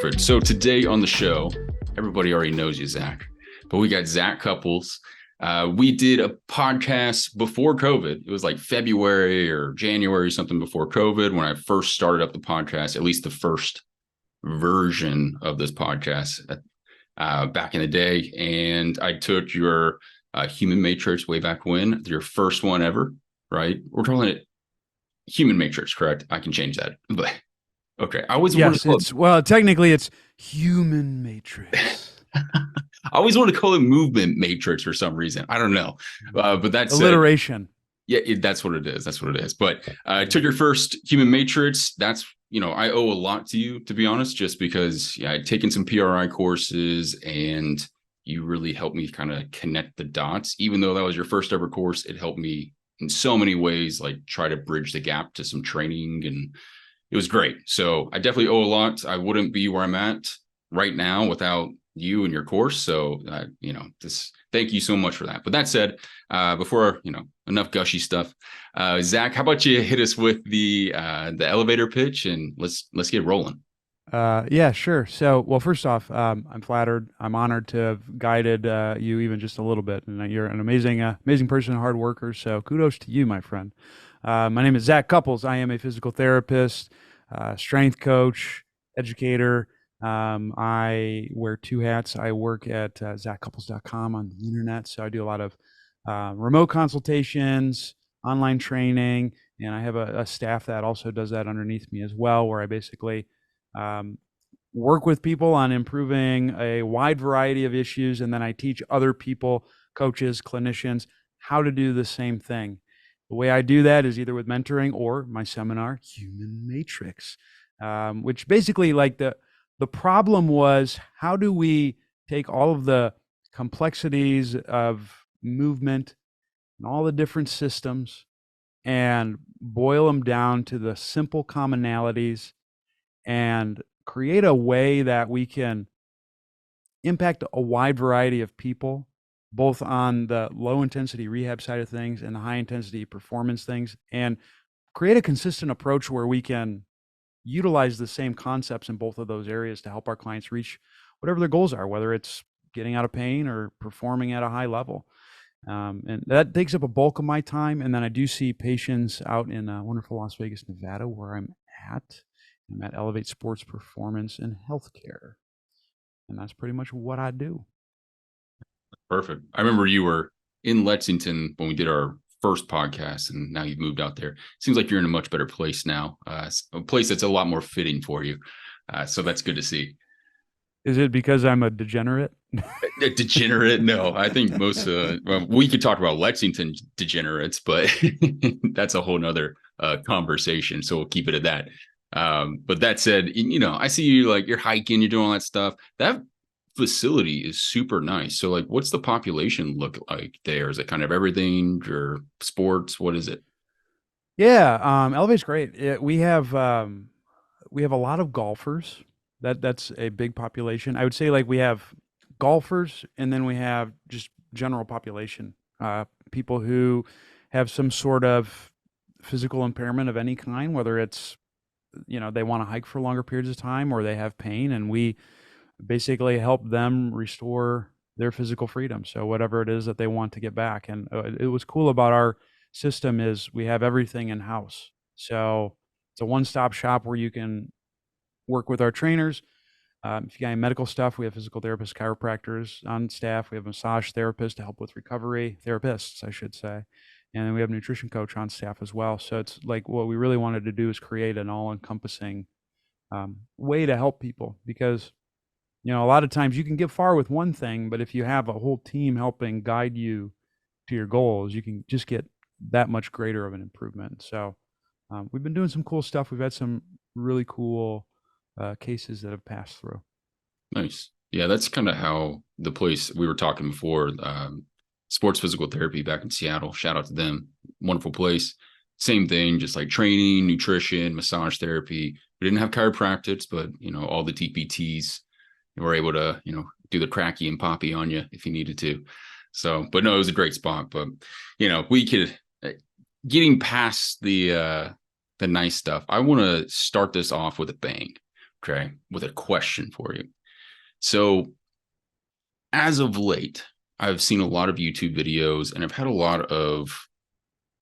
Perfect. So today on the show, everybody already knows you, Zach, but we got Zac Cupples. We did a podcast before COVID. It was like February or January, something before COVID, when I first started up the podcast, at least the first version of this podcast back in the day. And I took your human matrix way back when, your first one ever, right? We're calling it human matrix, correct? I can change that, but okay. I always wanted to call technically it's human matrix. I always want to call it movement matrix for some reason. I don't know, but that's alliteration. That's what it is. That's what it is. But I took your first human matrix. That's, I owe a lot to you, to be honest, just because I'd taken some PRI courses and you really helped me kind of connect the dots. Even though that was your first ever course, it helped me in so many ways, like try to bridge the gap to some training, and it was great. So I definitely owe a lot. I wouldn't be where I'm at right now without you and your course. So, thank you so much for that. But that said, before, enough gushy stuff, Zach, how about you hit us with the elevator pitch and let's get rolling. Yeah, sure. So, well, first off, I'm flattered. I'm honored to have guided you even just a little bit. And you're an amazing person, hard worker. So kudos to you, my friend. My name is Zac Cupples. I am a physical therapist, strength coach, educator. I wear two hats. I work at zaccupples.com on the internet. So I do a lot of remote consultations, online training, and I have a staff that also does that underneath me as well, where I basically work with people on improving a wide variety of issues. And then I teach other people, coaches, clinicians, how to do the same thing. The way I do that is either with mentoring or my seminar, Human Matrix, which basically the problem was, how do we take all of the complexities of movement and all the different systems and boil them down to the simple commonalities and create a way that we can impact a wide variety of people, both on the low intensity rehab side of things and the high intensity performance things, and create a consistent approach where we can utilize the same concepts in both of those areas to help our clients reach whatever their goals are, whether it's getting out of pain or performing at a high level. And that takes up a bulk of my time. And then I do see patients out in wonderful Las Vegas, Nevada, where I'm at. I'm at Elevate Sports Performance and Healthcare. And that's pretty much what I do. Perfect. I remember you were in Lexington when we did our first podcast, and now you've moved out there. Seems like you're in a much better place now, a place that's a lot more fitting for you. So that's good to see. Is it because I'm a degenerate? A degenerate? No, I think most, we could talk about Lexington degenerates, but that's a whole nother conversation. So we'll keep it at that. But that said, I see you, like, you're hiking, you're doing all that stuff. That facility is super nice. So, like, what's the population look like there? Is it kind of everything, or sports? What is it? Yeah, Elevate's great. We have a lot of golfers. That's a big population. I would say, like, we have golfers, and then we have just general population, people who have some sort of physical impairment of any kind, whether it's, they want to hike for longer periods of time or they have pain, and we basically help them restore their physical freedom. So whatever it is that they want to get back. And it was cool about our system is we have everything in house. So it's a one-stop shop where you can work with our trainers. If you got any medical stuff, we have physical therapists, chiropractors on staff. We have massage therapists to help with recovery, therapists, I should say. And then we have a nutrition coach on staff as well. So it's like, what we really wanted to do is create an all-encompassing way to help people, because a lot of times you can get far with one thing, but if you have a whole team helping guide you to your goals, you can just get that much greater of an improvement. So we've been doing some cool stuff. We've had some really cool cases that have passed through. Nice. Yeah, that's kind of how the place we were talking before, Sports Physical Therapy back in Seattle. Shout out to them. Wonderful place. Same thing, just like training, nutrition, massage therapy. We didn't have chiropractics, but, all the TPTs were able to, do the cracky and poppy on you if you needed to. So, but no, it was a great spot. But, we could, getting past the nice stuff, I want to start this off with a bang. Okay, with a question for you. So, as of late, I've seen a lot of YouTube videos and I've had a lot of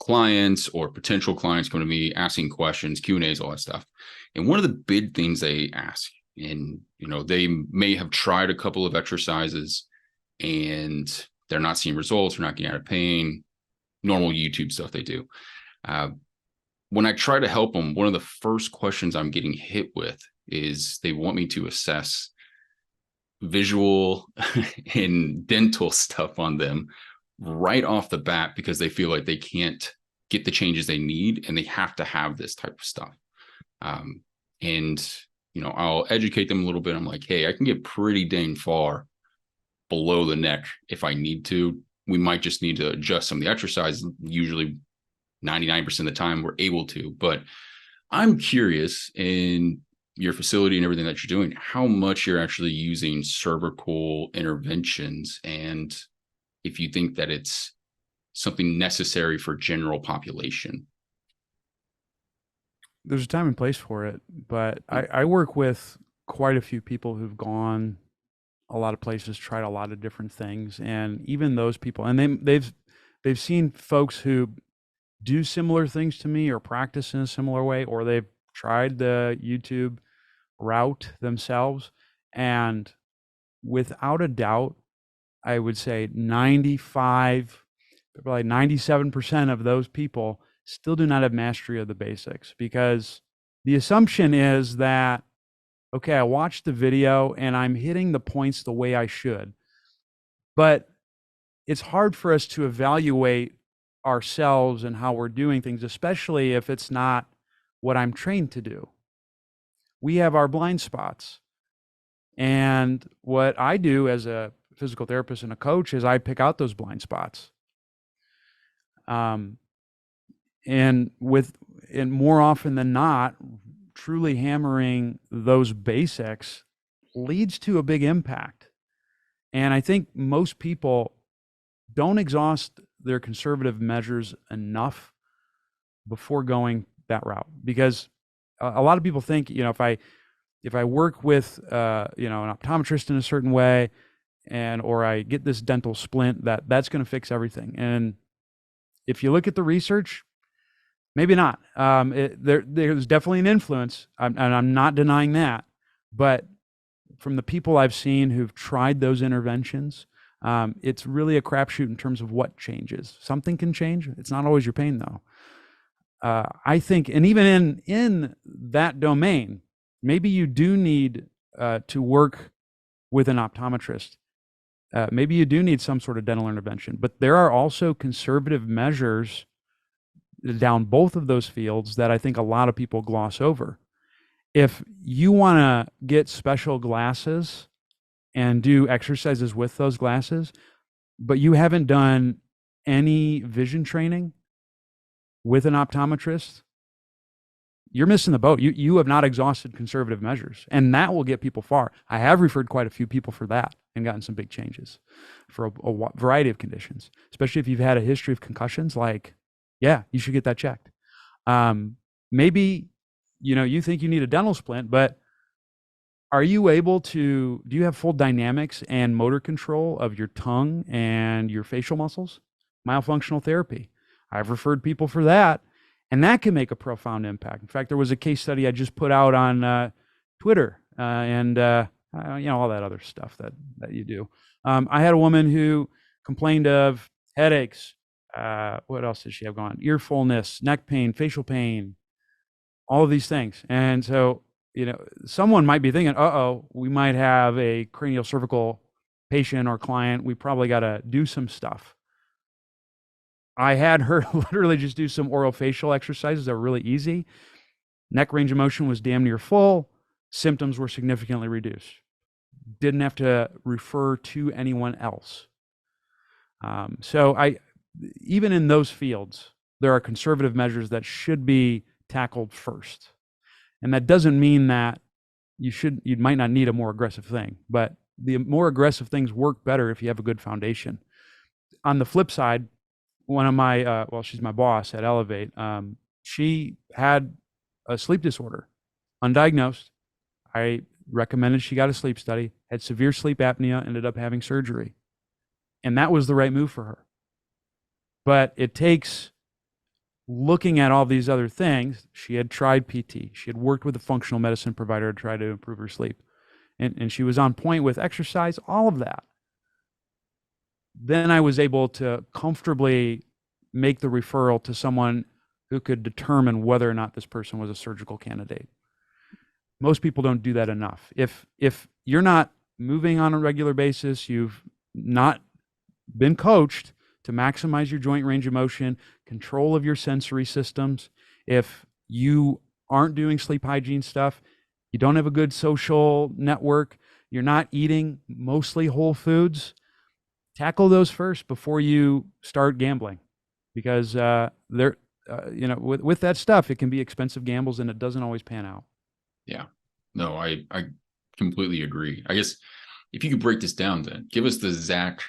clients or potential clients come to me asking questions, Q&As, all that stuff. And one of the big things they ask, and they may have tried a couple of exercises and they're not seeing results, they're not getting out of pain, normal YouTube stuff they do. When I try to help them, one of the first questions I'm getting hit with is they want me to assess visual and dental stuff on them right off the bat because they feel like they can't get the changes they need and they have to have this type of stuff. And I'll educate them a little bit. I'm like, hey, I can get pretty dang far below the neck if I need to. We might just need to adjust some of the exercise. Usually 99% of the time we're able to, but I'm curious in your facility and everything that you're doing, how much you're actually using cervical interventions, and if you think that it's something necessary for general population. There's a time and place for it, but I work with quite a few people who've gone a lot of places, tried a lot of different things, and even those people, and they've seen folks who do similar things to me or practice in a similar way, or they've tried the YouTube route themselves, and without a doubt, I would say 95, probably 97% of those people still do not have mastery of the basics, because the assumption is that, okay, I watched the video and I'm hitting the points the way I should, but it's hard for us to evaluate ourselves and how we're doing things, especially if it's not what I'm trained to do. We have our blind spots. And what I do as a physical therapist and a coach is I pick out those blind spots. And more often than not, truly hammering those basics leads to a big impact. And I think most people don't exhaust their conservative measures enough before going that route, because a lot of people think, if I work with an optometrist in a certain way, or I get this dental splint, that's going to fix everything. And if you look at the research, maybe not. There's definitely an influence, and I'm not denying that. But from the people I've seen who've tried those interventions, it's really a crapshoot in terms of what changes. Something can change. It's not always your pain, though. I think, and even in that domain, maybe you do need to work with an optometrist. Maybe you do need some sort of dental intervention, but there are also conservative measures down both of those fields that I think a lot of people gloss over. If you want to get special glasses and do exercises with those glasses, but you haven't done any vision training with an optometrist, you're missing the boat. You have not exhausted conservative measures, and that will get people far. I have referred quite a few people for that and gotten some big changes for a variety of conditions, especially if you've had a history of concussions. Yeah, you should get that checked. Maybe, you think you need a dental splint, but do you have full dynamics and motor control of your tongue and your facial muscles? Myofunctional therapy. I've referred people for that, and that can make a profound impact. In fact, there was a case study I just put out on Twitter and all that other stuff that you do. I had a woman who complained of headaches. What else did she have going on? Ear fullness, neck pain, facial pain, all of these things. And so, someone might be thinking, we might have a cranial cervical patient or client. We probably got to do some stuff. I had her literally just do some orofacial exercises that were really easy. Neck range of motion was damn near full. Symptoms were significantly reduced. Didn't have to refer to anyone else. So even in those fields, there are conservative measures that should be tackled first. And that doesn't mean that you might not need a more aggressive thing, but the more aggressive things work better if you have a good foundation. On the flip side, one of my, she's my boss at Elevate. She had a sleep disorder, undiagnosed. I recommended she got a sleep study, had severe sleep apnea, ended up having surgery. And that was the right move for her. But it takes looking at all these other things. She had tried PT. She had worked with a functional medicine provider to try to improve her sleep. And she was on point with exercise, all of that. Then I was able to comfortably make the referral to someone who could determine whether or not this person was a surgical candidate. Most people don't do that enough. If you're not moving on a regular basis, you've not been coached to maximize your joint range of motion, control of your sensory systems, if you aren't doing sleep hygiene stuff, you don't have a good social network, you're not eating mostly whole foods, tackle those first before you start gambling, because with that stuff, it can be expensive gambles and it doesn't always pan out. Yeah, no, I completely agree. I guess if you could break this down, then give us the Zac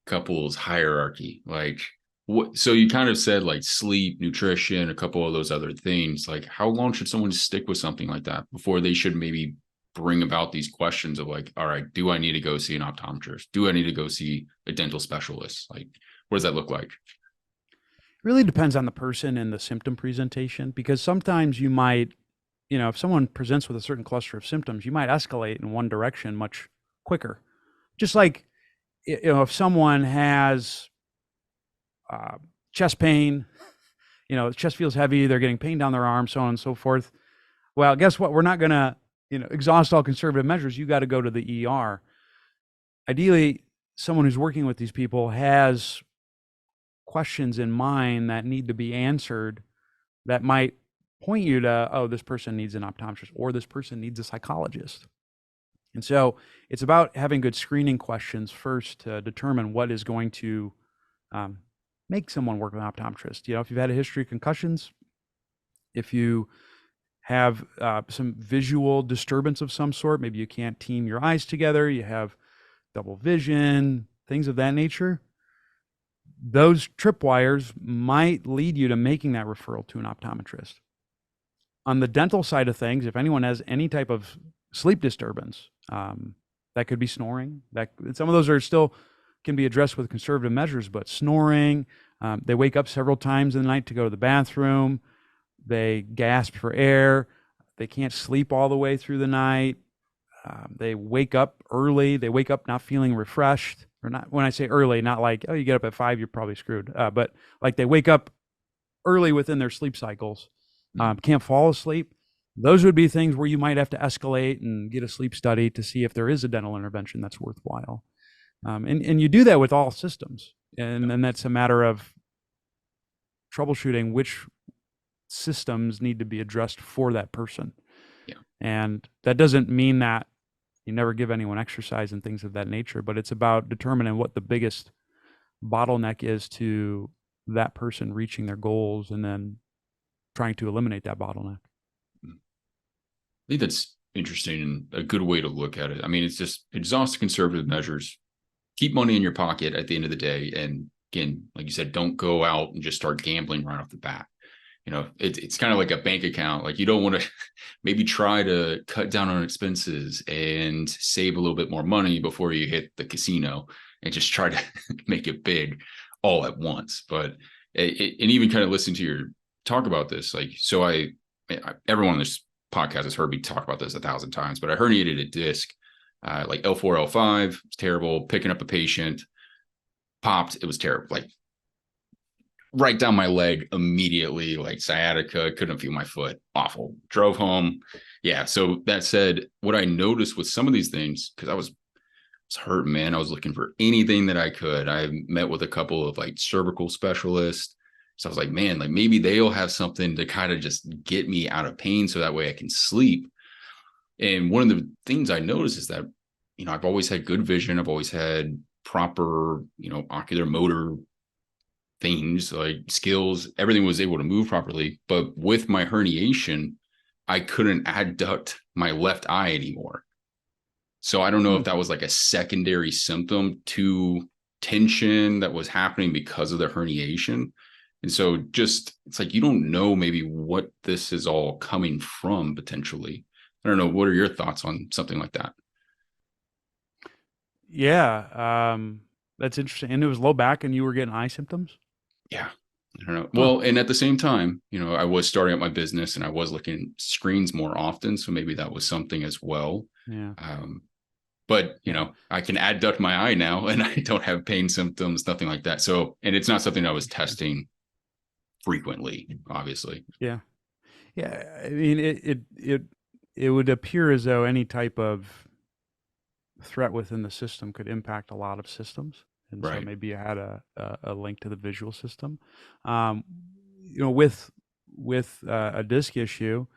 Cupples hierarchy. Like, what? So you kind of said like sleep, nutrition, a couple of those other things. Like, how long should someone stick with something like that before they should maybe bring about these questions of like, all right, do I need to go see an optometrist? Do I need to go see a dental specialist? Like, what does that look like? Really depends on the person and the symptom presentation, because sometimes you might, if someone presents with a certain cluster of symptoms, you might escalate in one direction much quicker. Just like, if someone has chest pain, the chest feels heavy, they're getting pain down their arm, so on and so forth. Well, guess what? We're not going to, exhaust all conservative measures. You got to go to the ER. Ideally, someone who's working with these people has questions in mind that need to be answered that might point you to, oh, this person needs an optometrist or this person needs a psychologist. And so it's about having good screening questions first to determine what is going to make someone work with an optometrist. If you've had a history of concussions, if you have some visual disturbance of some sort, maybe you can't team your eyes together, you have double vision, things of that nature, those tripwires might lead you to making that referral to an optometrist. On the dental side of things, if anyone has any type of sleep disturbance, that could be snoring. That some of those are still can be addressed with conservative measures, but snoring, they wake up several times in the night to go to the bathroom, they gasp for air, they can't sleep all the way through the night, they wake up early, they wake up not feeling refreshed, or not. When I say early, not like, oh, you get up at 5, you're probably screwed, but like they wake up early within their sleep cycles, can't fall asleep. Those would be things where you might have to escalate and get a sleep study to see if there is a dental intervention that's worthwhile. And you do that with all systems. And then that's a matter of troubleshooting which systems need to be addressed for that person. Yeah. And that doesn't mean that you never give anyone exercise and things of that nature, but it's about determining what the biggest bottleneck is to that person reaching their goals and then trying to eliminate that bottleneck. I think that's interesting and a good way to look at it. I mean, it's just exhaust conservative measures, keep money in your pocket at the end of the day. And again, like you said, don't go out and just start gambling right off the bat. It's kind of like a bank account. Like, you don't want to maybe try to cut down on expenses and save a little bit more money before you hit the casino and just try to make it big all at once. But and even kind of listening to your talk about this, like, so everyone on this podcast has heard me talk about this 1,000 times, but I herniated a disc, like L4, L5. It's terrible. Picking up a patient, popped. It was terrible. Like, right down my leg immediately, like sciatica, couldn't feel my foot. Awful. Drove home. Yeah. So that said, what I noticed with some of these things, because I was hurting, man. I was looking for anything that I could. I met with a couple of like cervical specialists. So I was like, man, like maybe they'll have something to kind of just get me out of pain so that way I can sleep. And one of the things I noticed is that, I've always had good vision. I've always had proper, ocular motor things, like skills. Everything was able to move properly. But with my herniation, I couldn't adduct my left eye anymore. So I don't know if that was like a secondary symptom to tension that was happening because of the herniation. And so it's like, you don't know maybe what this is all coming from potentially. I don't know. What are your thoughts on something like that? Yeah, that's interesting. And it was low back, and you were getting eye symptoms? Yeah. I don't know. Huh. Well, and at the same time, I was starting up my business and I was looking at screens more often. So maybe that was something as well. Yeah. Um, but Yeah. I can adduct my eye now and I don't have pain symptoms, nothing like that. So, and it's not something I was Interesting. testing frequently, obviously. Yeah. Yeah. I mean, it would appear as though any type of threat within the system could impact a lot of systems. And so Right. maybe you had a link to the visual system. Um, with a disc issue,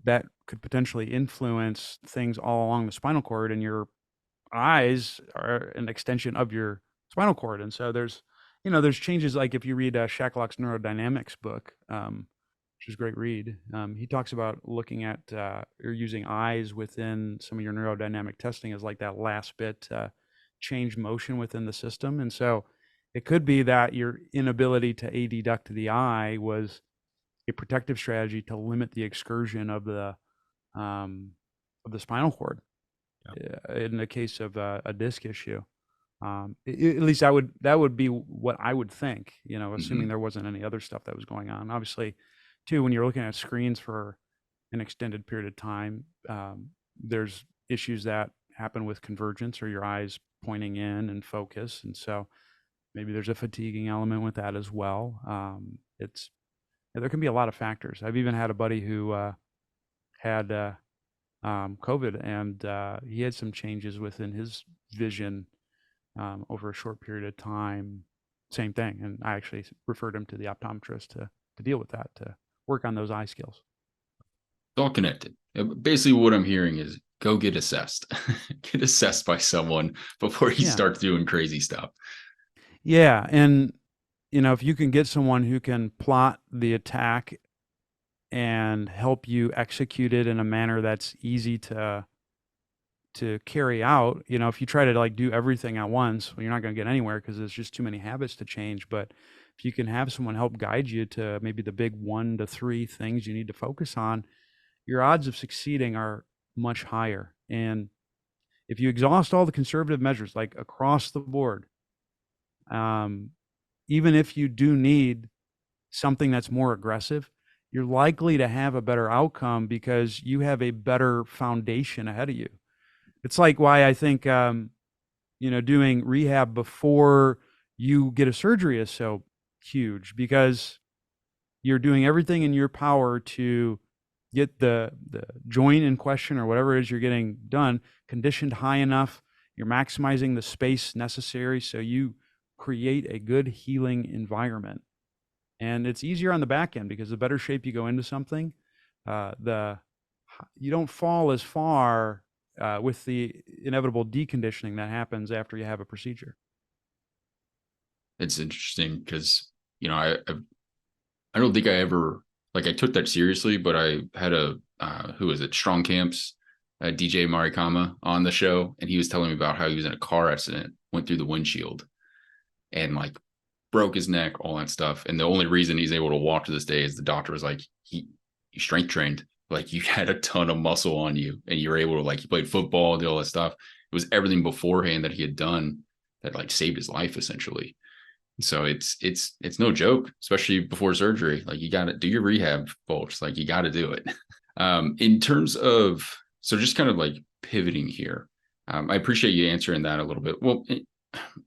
that could potentially influence things all along the spinal cord, and your eyes are an extension of your spinal cord. And so there's changes, like if you read Shacklock's neurodynamics book, which is a great read. He talks about looking at or using eyes within some of your neurodynamic testing as like that last bit to change motion within the system. And so it could be that your inability to adduct the eye was a protective strategy to limit the excursion um, of the spinal cord in the case of a disc issue. At least that would be what I would think, assuming Hmm. there wasn't any other stuff that was going on. Obviously, too, when you're looking at screens for an extended period of time, there's issues that happen with convergence or your eyes pointing in and focus, and so maybe there's a fatiguing element with that as well. There can be a lot of factors. I've even had a buddy who had COVID, and he had some changes within his vision over a short period of time. Same thing, and I actually referred him to the optometrist to deal with that, to work on those eye skills. It's all connected. Basically, what I'm hearing is go get assessed, get assessed by someone before you Yeah, start doing crazy stuff. yeah, and if you can get someone who can plot the attack and help you execute it in a manner that's easy to carry out. If you try to like do everything at once, well, you're not going to get anywhere because there's just too many habits to change. But if you can have someone help guide you to maybe the big 1 to 3 things you need to focus on, your odds of succeeding are much higher. And if you exhaust all the conservative measures, like across the board, um, even if you do need something that's more aggressive, you're likely to have a better outcome because you have a better foundation ahead of you. It's like why I think doing rehab before you get a surgery is so huge, because you're doing everything in your power to get the joint in question or whatever it is you're getting done conditioned high enough. You're maximizing the space necessary so you create a good healing environment. And it's easier on the back end because the better shape you go into something, the you don't fall as far with the inevitable deconditioning that happens after you have a procedure. It's interesting because I don't think I ever like I took that seriously, but I had a who was it, Strong Camps, DJ Marikama on the show, and he was telling me about how he was in a car accident, went through the windshield, and like broke his neck, all that stuff. And the only reason he's able to walk to this day is the doctor was like, you strength trained, like you had a ton of muscle on you, and you were able to like you played football, did all that stuff. It was everything beforehand that he had done that like saved his life essentially. So it's no joke, especially before surgery. Like you got to do your rehab, folks. Like you got to do it. In terms of so just kind of like pivoting here, I appreciate you answering that a little bit. Well,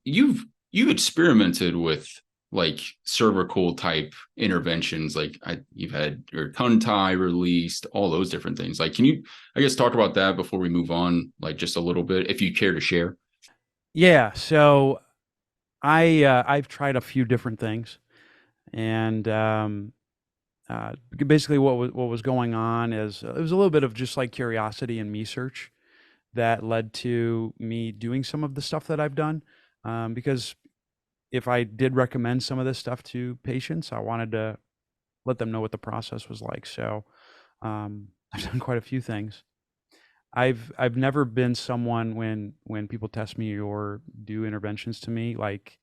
you've experimented with like cervical type interventions, like you've had your tongue tie released, all those different things. Like, can you, I guess, talk about that before we move on, like just a little bit, if you care to share? Yeah, so I've tried a few different things, and basically what was going on is it was a little bit of just like curiosity and me search that led to me doing some of the stuff that I've done. Because if I did recommend some of this stuff to patients, I wanted to let them know what the process was like. So I've done quite a few things. I've never been someone when people test me or do interventions to me, like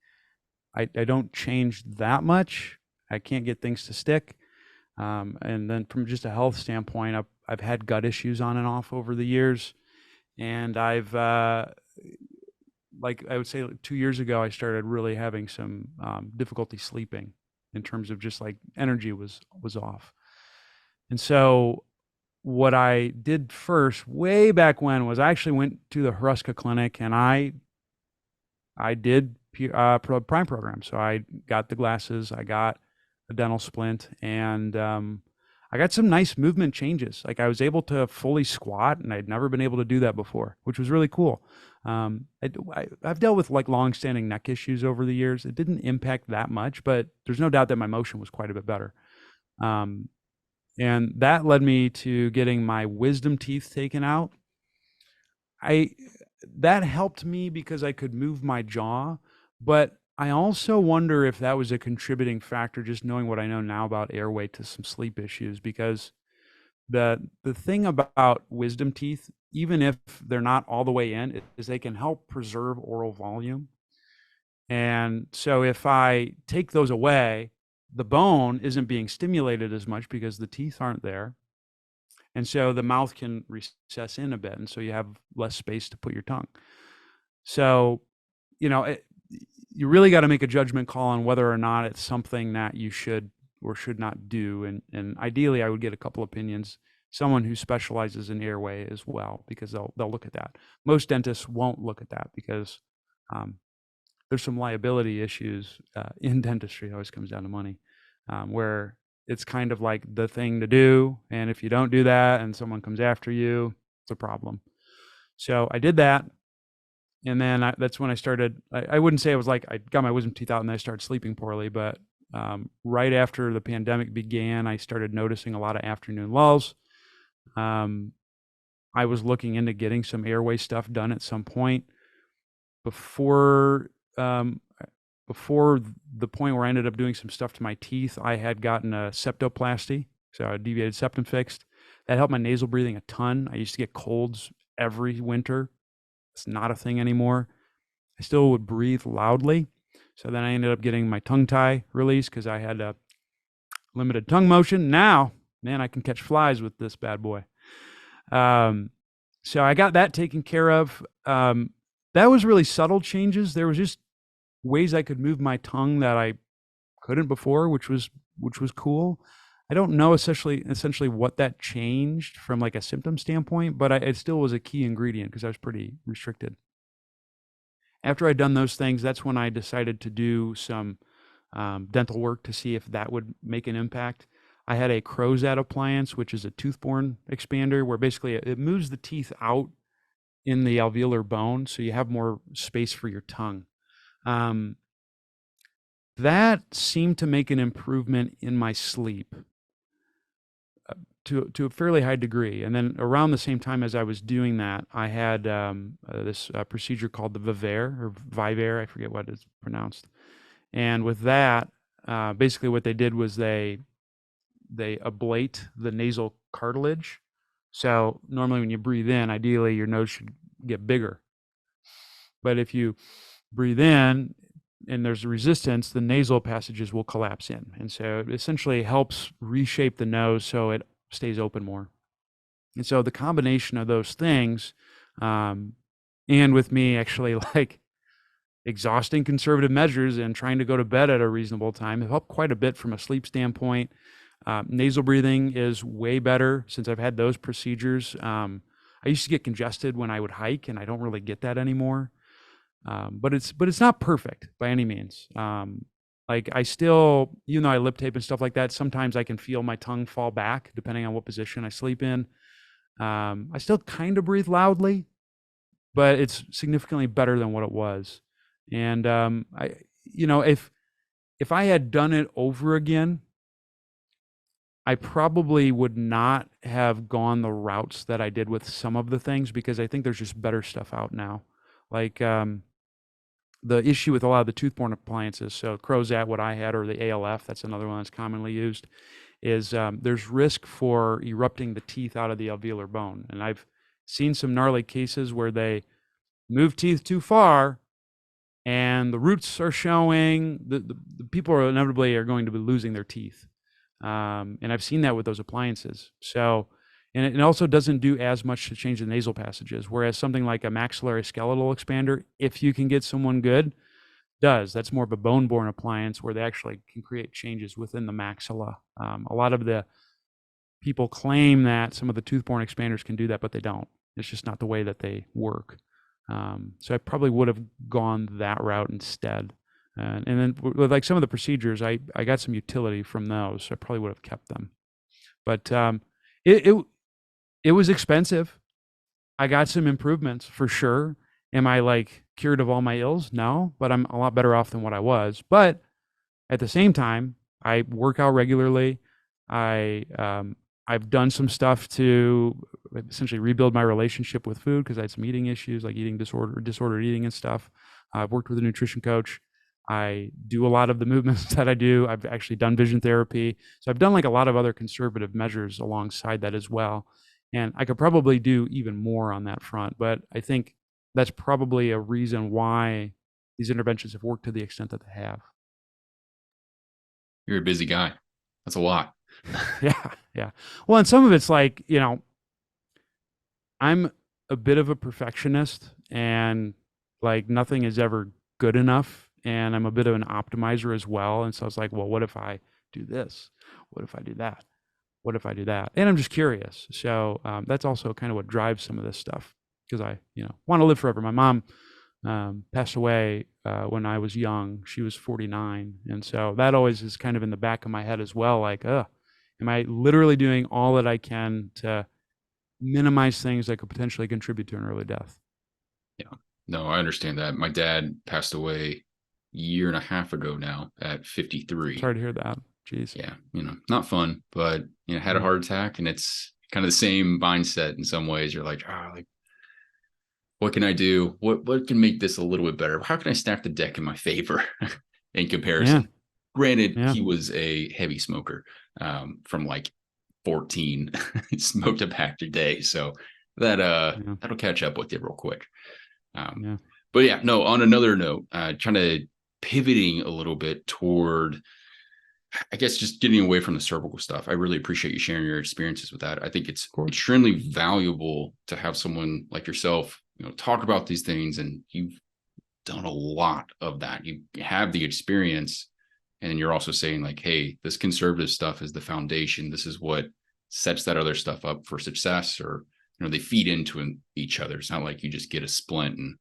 I don't change that much. I can't get things to stick. And then from just a health standpoint, I've had gut issues on and off over the years, and I've like I would say 2 years ago, I started really having some difficulty sleeping in terms of just like energy was off. And so what I did first, way back when, was I actually went to the Huruska Clinic and I did Prime program. So I got the glasses, I got a dental splint, and I got some nice movement changes. Like I was able to fully squat, and I'd never been able to do that before, which was really cool. I've dealt with like long-standing neck issues over the years. It didn't impact that much, but there's no doubt that my motion was quite a bit better. Um, and that led me to getting my wisdom teeth taken out. I That helped me because I could move my jaw, but I also wonder if that was a contributing factor, just knowing what I know now about airway, to some sleep issues. Because the thing about wisdom teeth, even if they're not all the way in, is they can help preserve oral volume. And so if I take those away, the bone isn't being stimulated as much because the teeth aren't there. And so the mouth can recess in a bit, and so you have less space to put your tongue. So, you know, you really got to make a judgment call on whether or not it's something that you should or should not do. And ideally, I would get a couple opinions, someone who specializes in airway as well, because they'll look at that. Most dentists won't look at that because there's some liability issues in dentistry. It always comes down to money, where it's kind of like the thing to do. And if you don't do that and someone comes after you, it's a problem. So I did that. And then that's when I started. I wouldn't say it was like I got my wisdom teeth out and then I started sleeping poorly, but right after the pandemic began, I started noticing a lot of afternoon lulls. I was looking into getting some airway stuff done at some point. Before the point where I ended up doing some stuff to my teeth, I had gotten a septoplasty, so a deviated septum fixed. That helped my nasal breathing a ton. I used to get colds every winter. It's not a thing anymore. I still would breathe loudly. So then I ended up getting my tongue tie released because I had a limited tongue motion. Now, man, I can catch flies with this bad boy. So I got that taken care of. That was really subtle changes. There was just ways I could move my tongue that I couldn't before, which was cool. I don't know essentially what that changed from like a symptom standpoint, but it still was a key ingredient because I was pretty restricted. After I'd done those things, that's when I decided to do some dental work to see if that would make an impact. I had a Crozat appliance, which is a tooth-borne expander, where basically it moves the teeth out in the alveolar bone, so you have more space for your tongue. That seemed to make an improvement in my sleep to a fairly high degree. And then around the same time as I was doing that, I had this procedure called the Vivere, I forget what it's pronounced. And with that, basically what they did was they ablate the nasal cartilage. So normally when you breathe in, ideally your nose should get bigger. But if you breathe in and there's a resistance, the nasal passages will collapse in. And so it essentially helps reshape the nose so it stays open more. And so the combination of those things, and with me actually like exhausting conservative measures and trying to go to bed at a reasonable time, have helped quite a bit from a sleep standpoint. Nasal breathing is way better since I've had those procedures. I used to get congested when I would hike, and I don't really get that anymore. But it's not perfect by any means. Like I still, even though I lip tape and stuff like that, sometimes I can feel my tongue fall back depending on what position I sleep in. I still kind of breathe loudly, but it's significantly better than what it was. And if I had done it over again, I probably would not have gone the routes that I did with some of the things, because I think there's just better stuff out now. Like the issue with a lot of the tooth-borne appliances, so Crozat, what I had, or the ALF, that's another one that's commonly used, is there's risk for erupting the teeth out of the alveolar bone. And I've seen some gnarly cases where they move teeth too far and the roots are showing. The people are inevitably going to be losing their teeth. And I've seen that with those appliances. So And it also doesn't do as much to change the nasal passages, whereas something like a maxillary skeletal expander, if you can get someone good, does. That's more of a bone-borne appliance where they actually can create changes within the maxilla. A lot of the people claim that some of the tooth-borne expanders can do that, but they don't. It's just not the way that they work. So I probably would have gone that route instead. And then with like some of the procedures, I got some utility from those. So I probably would have kept them. But it it was expensive. I got some improvements for sure. Am I like cured of all my ills? No, but I'm a lot better off than what I was. But at the same time, I work out regularly. I I've done some stuff to essentially rebuild my relationship with food because I had some eating issues, like disordered eating and stuff. I've worked with a nutrition coach. I do a lot of the movements that I do. I've actually done vision therapy. So I've done like a lot of other conservative measures alongside that as well. And I could probably do even more on that front, but I think that's probably a reason why these interventions have worked to the extent that they have. You're a busy guy. That's a lot. Yeah, yeah. Well, and some of it's like, I'm a bit of a perfectionist and like nothing is ever good enough. And I'm a bit of an optimizer as well. And so I was like, well, what if I do this? What if I do that? What if I do that? And I'm just curious. So that's also kind of what drives some of this stuff because I, want to live forever. My mom passed away when I was young. She was 49. And so that always is kind of in the back of my head as well. Like, am I literally doing all that I can to minimize things that could potentially contribute to an early death? Yeah. No, I understand that. My dad passed away a year and a half ago now at 53. Sorry to hear that. Jeez. Yeah, not fun, but had a Yeah. heart attack, and it's kind of the same mindset in some ways. You're like, like, what can I do? What can make this a little bit better? How can I stack the deck in my favor in Yeah. comparison? Granted, Yeah. he was a heavy smoker from like 14, smoked a pack a day, so that Yeah. that'll catch up with you real quick. Yeah. But yeah, no. On another note, trying to pivoting a little bit toward, I guess, just getting away from the cervical stuff. I really appreciate you sharing your experiences with that. I think it's Of course. extremely valuable to have someone like yourself, talk about these things, and you've done a lot of that. You have the experience, and you're also saying like, hey, this conservative stuff is the foundation. This is what sets that other stuff up for success, or they feed into each other. It's not like you just get a splint and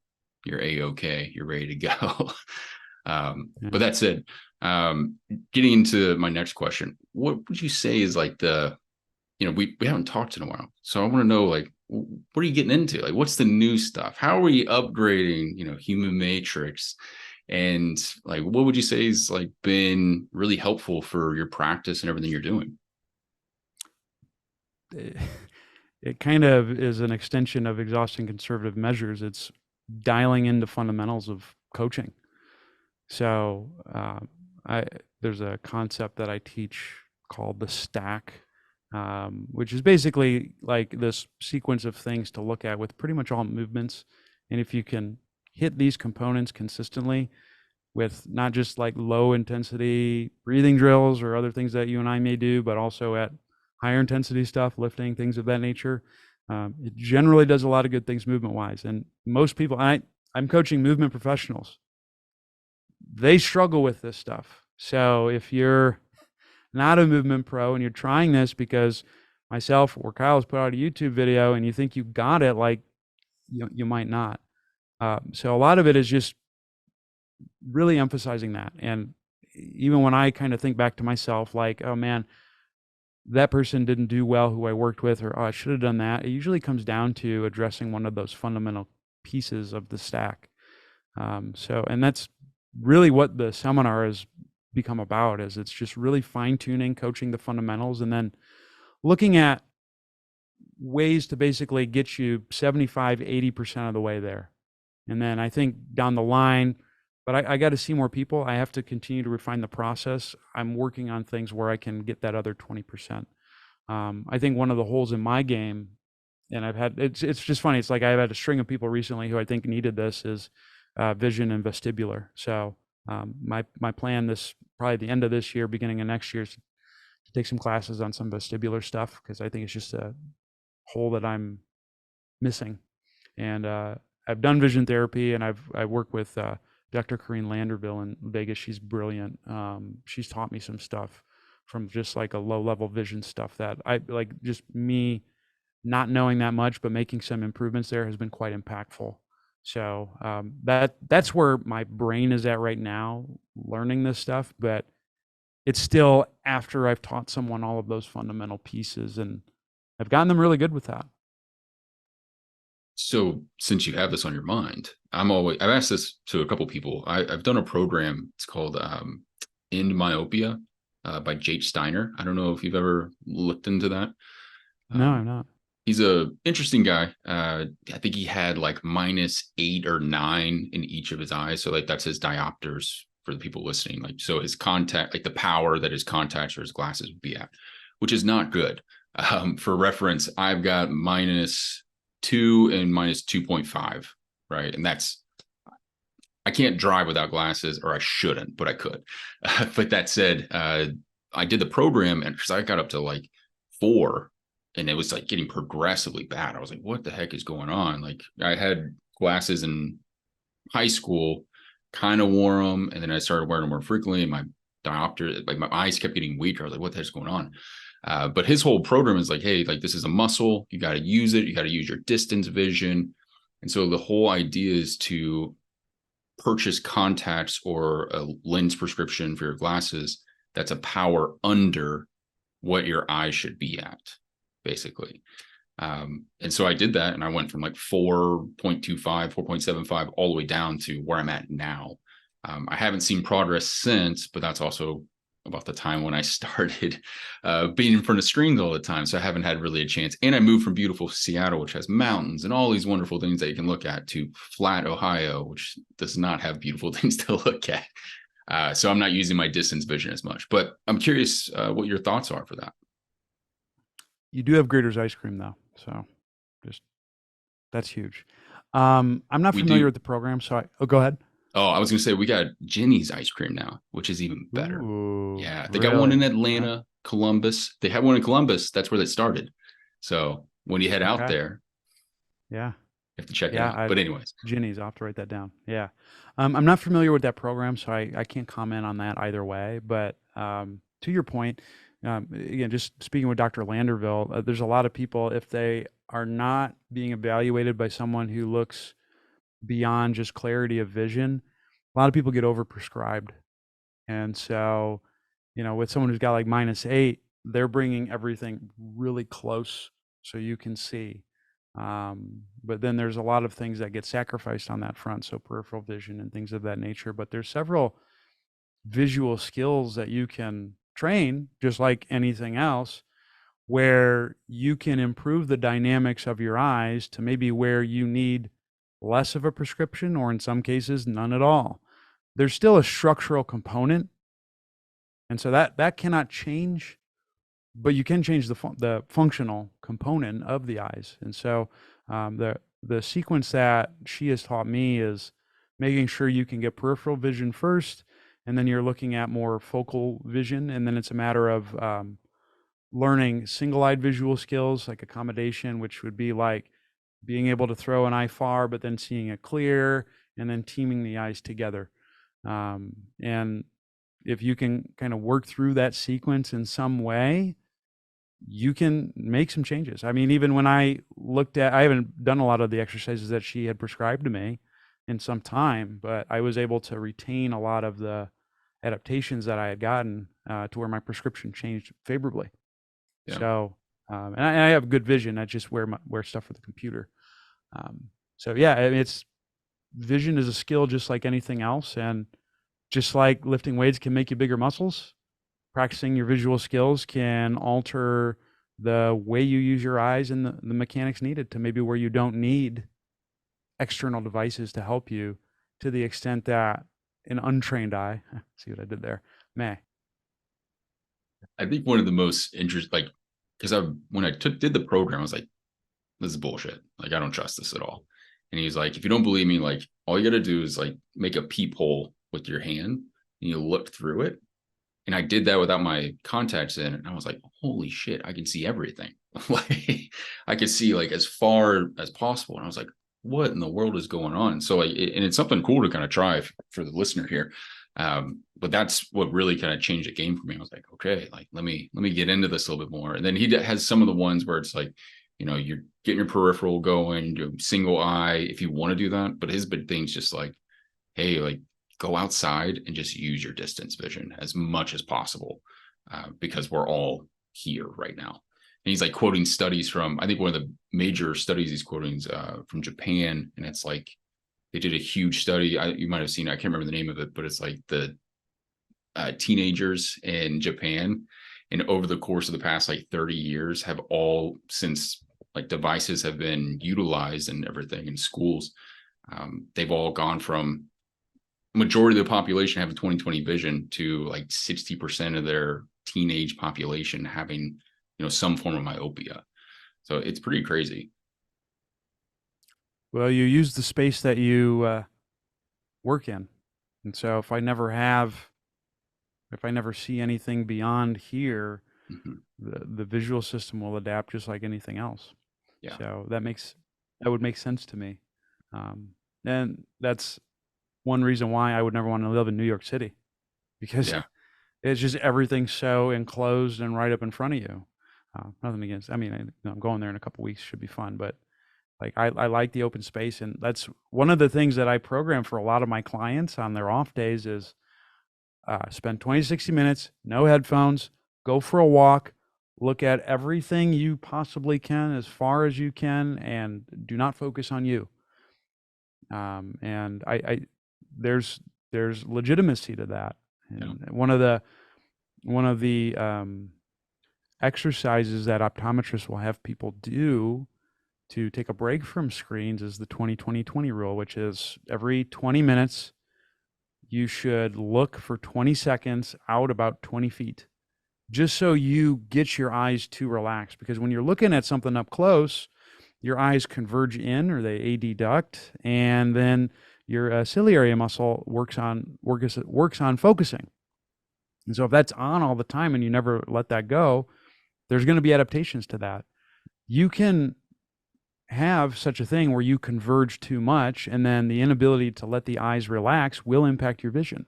you're a-okay, you're ready to go. But that's it. Getting into my next question, what would you say is like we haven't talked in a while, so I want to know, like, what are you getting into? Like, what's the new stuff? How are we upgrading, human matrix? And like, what would you say is like been really helpful for your practice and everything you're doing? It kind of is an extension of exhausting conservative measures. It's dialing into fundamentals of coaching. So there's a concept that I teach called the stack, which is basically like this sequence of things to look at with pretty much all movements. And if you can hit these components consistently with not just like low intensity breathing drills or other things that you and I may do, but also at higher intensity stuff, lifting, things of that nature, it generally does a lot of good things movement wise. And most people, I'm coaching movement professionals, they struggle with this stuff. So if you're not a movement pro and you're trying this because myself or Kyle has put out a YouTube video and you think you got it, like you might not. So a lot of it is just really emphasizing that. And even when I kind of think back to myself, like, oh man, that person didn't do well who I worked with, or oh, I should have done that. It usually comes down to addressing one of those fundamental pieces of the stack. And that's really what the seminar has become about, is it's just really fine tuning, coaching the fundamentals, and then looking at ways to basically get you 75, 80% of the way there. And then I think down the line, but I got to see more people. I have to continue to refine the process. I'm working on things where I can get that other 20%. I think one of the holes in my game, and it's just funny. It's like I've had a string of people recently who I think needed this, is vision and vestibular. So my plan probably the end of this year, beginning of next year, is to take some classes on some vestibular stuff, because I think it's just hole that I'm missing. And I've done vision therapy, and I work with Dr. Corrine Landerville in Vegas. She's brilliant. She's taught me some stuff from just like a low level vision stuff that I like. Just me not knowing that much, but making some improvements there has been quite impactful. So that's where my brain is at right now, learning this stuff. But it's still after I've taught someone all of those fundamental pieces, and I've gotten them really good with that. So since you have this on your mind, I've asked this to a couple people. I've done a program. It's called End Myopia by Jake Steiner. I don't know if you've ever looked into that. No, I'm not. He's a interesting guy. I think he had like -8 or 9 in each of his eyes. So like that's his diopters for the people listening. Like, so his contact, like the power that his contacts or his glasses would be at, which is not good. For reference, I've got -2 and -2.5, right? And that's, I can't drive without glasses, or I shouldn't, but I could. But that said, I did the program, and because I got up to like 4, and it was like getting progressively bad. I was like, what the heck is going on? Like, I had glasses in high school, kind of wore them, and then I started wearing them more frequently, and my diopter, like my eyes kept getting weaker. I was like, what the heck's going on? But his whole program is like, hey, like this is a muscle. You got to use it. You got to use your distance vision. And so the whole idea is to purchase contacts or a lens prescription for your glasses that's a power under what your eye should be at, basically. And so I did that, and I went from like 4.25, 4.75 all the way down to where I'm at now. I haven't seen progress since, but that's also about the time when I started being in front of screens all the time. So I haven't had really a chance. And I moved from beautiful Seattle, which has mountains and all these wonderful things that you can look at, to flat Ohio, which does not have beautiful things to look at. So I'm not using my distance vision as much. But I'm curious what your thoughts are for that. You do have Grater's ice cream though, so just that's huge. I'm not We familiar do. with the program, so go ahead. Oh, I was going to say we got Jenny's ice cream now, which is even better. Ooh, Yeah, they got one really? in Huh? Atlanta, Columbus. They had one in Columbus. That's where they started. So when you head out Okay. there, Yeah. you have to check it Yeah. out. But anyways, Ginny's. I'll have to write that down. Yeah. I'm not familiar with that program, so I can't comment on that either way. But to your point, again, just speaking with Dr. Landerville, there's a lot of people, if they are not being evaluated by someone who looks beyond just clarity of vision, a lot of people get overprescribed. And so, with someone who's got like -8, they're bringing everything really close so you can see. But then there's a lot of things that get sacrificed on that front, so peripheral vision and things of that nature. But there's several visual skills that you can train, just like anything else, where you can improve the dynamics of your eyes to maybe where you need less of a prescription, or in some cases, none at all. There's still a structural component, and so that cannot change, but you can change the functional component of the eyes. And so the sequence that she has taught me is making sure you can get peripheral vision first, and then you're looking at more focal vision, and then it's a matter of learning single-eyed visual skills like accommodation, which would be like being able to throw an eye far but then seeing it clear, and then teaming the eyes together. And if you can kind of work through that sequence in some way, you can make some changes. I mean, even when I haven't done a lot of the exercises that she had prescribed to me in some time, but I was able to retain a lot of the adaptations that I had gotten to where my prescription changed favorably. yeah. So, and I have good vision. I just wear stuff for the computer. So yeah, I mean, vision is a skill just like anything else, and just like lifting weights can make you bigger muscles, practicing your visual skills can alter the way you use your eyes and the mechanics needed to maybe where you don't need external devices to help you, to the extent that an untrained eye, see what I did there, may. I think one of the most interesting, like, because when I did the program, I was like, this is bullshit. Like, I don't trust this at all. And he's like, if you don't believe me, like, all you got to do is like make a peephole with your hand, and you look through it, And I did that without my contacts in, and I was like, holy shit, I can see everything. Like I could see like as far as possible. And I was like, what in the world is going on? So like, and it's something cool to kind of try for the listener here. But that's what really kind of changed the game for me. I was like, okay, like let me get into this a little bit more. And then he has some of the ones where it's like, you're getting your peripheral going, your single eye if you want to do that. But his big thing's just like, hey, like go outside and just use your distance vision as much as possible, because we're all here right now. And he's like quoting studies from, I think one of the major studies he's quoting is from Japan. And it's like, they did a huge study. You might have seen it. I can't remember the name of it, but it's like the teenagers in Japan. And over the course of the past like 30 years have all, since like devices have been utilized and everything in schools, they've all gone from majority of the population having 20/20 vision to like 60% of their teenage population having, some form of myopia. So it's pretty crazy. Well, you use the space that you work in. And so if I never see anything beyond here, Mhm. the visual system will adapt just like anything else. Yeah. So that would make sense to me. And that's one reason why I would never want to live in New York City, because Yeah. it's just everything's so enclosed and right up in front of you. Nothing against, I mean, I'm going there in a couple weeks, should be fun, but like I like the open space, and that's one of the things that I program for a lot of my clients on their off days is spend 20 to 60 minutes, no headphones, go for a walk, look at everything you possibly can as far as you can, and do not focus on you. And there's legitimacy to that. Yeah. And one of the exercises that optometrists will have people do to take a break from screens is the 20-20-20 rule, which is every 20 minutes, you should look for 20 seconds out about 20 feet, just so you get your eyes to relax. Because when you're looking at something up close, your eyes converge in, or they adduct, and then your ciliary muscle works on focusing. And so if that's on all the time and you never let that go, there's going to be adaptations to that. You can have such a thing where you converge too much, and then the inability to let the eyes relax will impact your vision.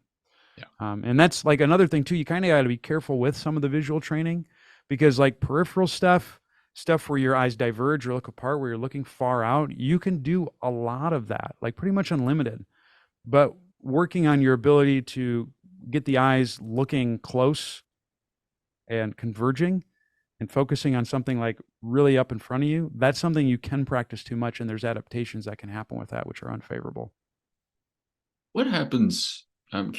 Yeah. And that's like another thing too. You kind of got to be careful with some of the visual training, because like peripheral stuff where your eyes diverge or look apart, where you're looking far out, you can do a lot of that, like pretty much unlimited. But working on your ability to get the eyes looking close and converging and focusing on something like really up in front of you, that's something you can practice too much, and there's adaptations that can happen with that, which are unfavorable. What happens? I'm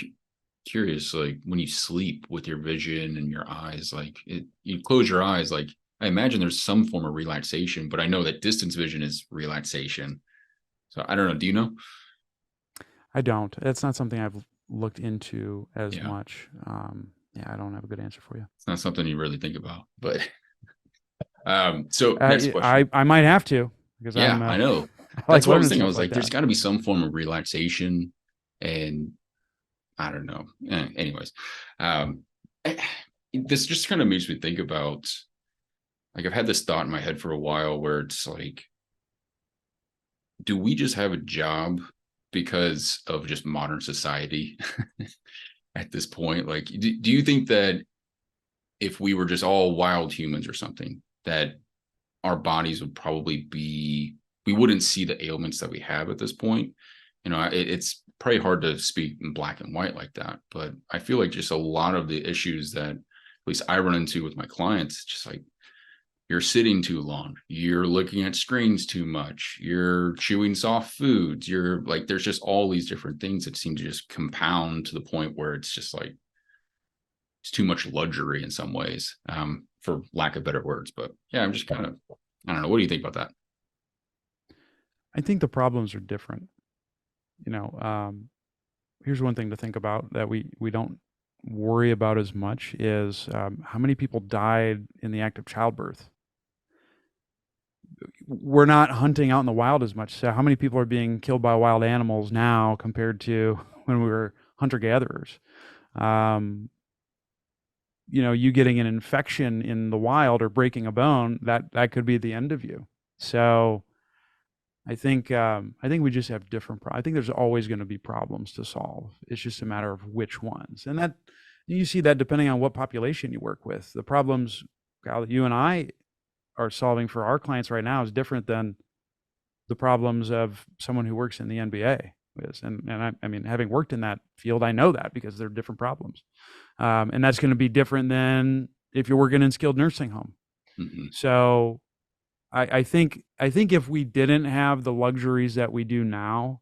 curious, like when you sleep with your vision and your eyes, like you close your eyes, like I imagine there's some form of relaxation, but I know that distance vision is relaxation. So I don't know. Do you know? I don't. It's not something I've looked into as Yeah. much. Yeah, I don't have a good answer for you. It's not something you really think about, but so next I question. I might have to, because Yeah, I'm I know. I That's like what I was learning thinking. I stuff was like like, there's that. got to be some form of relaxation, and I don't know. Anyways, um, eh, this just kind of makes me think about, like, I've had this thought in my head for a while where it's like, do we just have a job because of just modern society at this point? Like, do you think that if we were just all wild humans or something, that our bodies would probably be, we wouldn't see the ailments that we have at this point? It's probably hard to speak in black and white like that, but I feel like just a lot of the issues that at least I run into with my clients, just like, you're sitting too long, you're looking at screens too much, you're chewing soft foods, you're like, there's just all these different things that seem to just compound to the point where it's just like, it's too much luxury in some ways, for lack of better words. But yeah, I'm just kind of, I don't know. What do you think about that? I think the problems are different. You know, here's one thing to think about that we don't worry about as much is how many people died in the act of childbirth. We're not hunting out in the wild as much. So how many people are being killed by wild animals now compared to when we were hunter gatherers? Um, you getting an infection in the wild or breaking a bone, that could be the end of you. So I think we just have I think there's always going to be problems to solve. It's just a matter of which ones. And that you see that depending on what population you work with. The problems, Kyle, that you and I are solving for our clients right now is different than the problems of someone who works in the NBA is. And I mean, having worked in that field, I know that because they're different problems. And that's going to be different than if you're working in skilled nursing home. Mm-hmm. So I think if we didn't have the luxuries that we do now,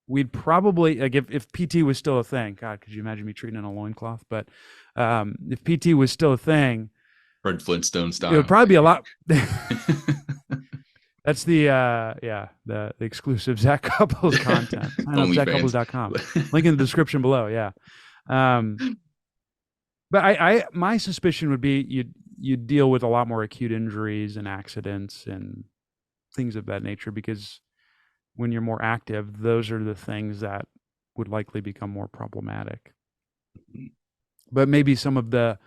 we'd probably, like, if PT was still a thing. God, could you imagine me treating in a loincloth? But if PT was still a thing, Fred Flintstone style. it would probably be a lot. That's the the exclusive Zac Cupples content. Sign up ZacCupples.com. Link in the description below. Yeah. But my suspicion would be you'd deal with a lot more acute injuries and accidents and things of that nature, because when you're more active, those are the things that would likely become more problematic. But maybe some of the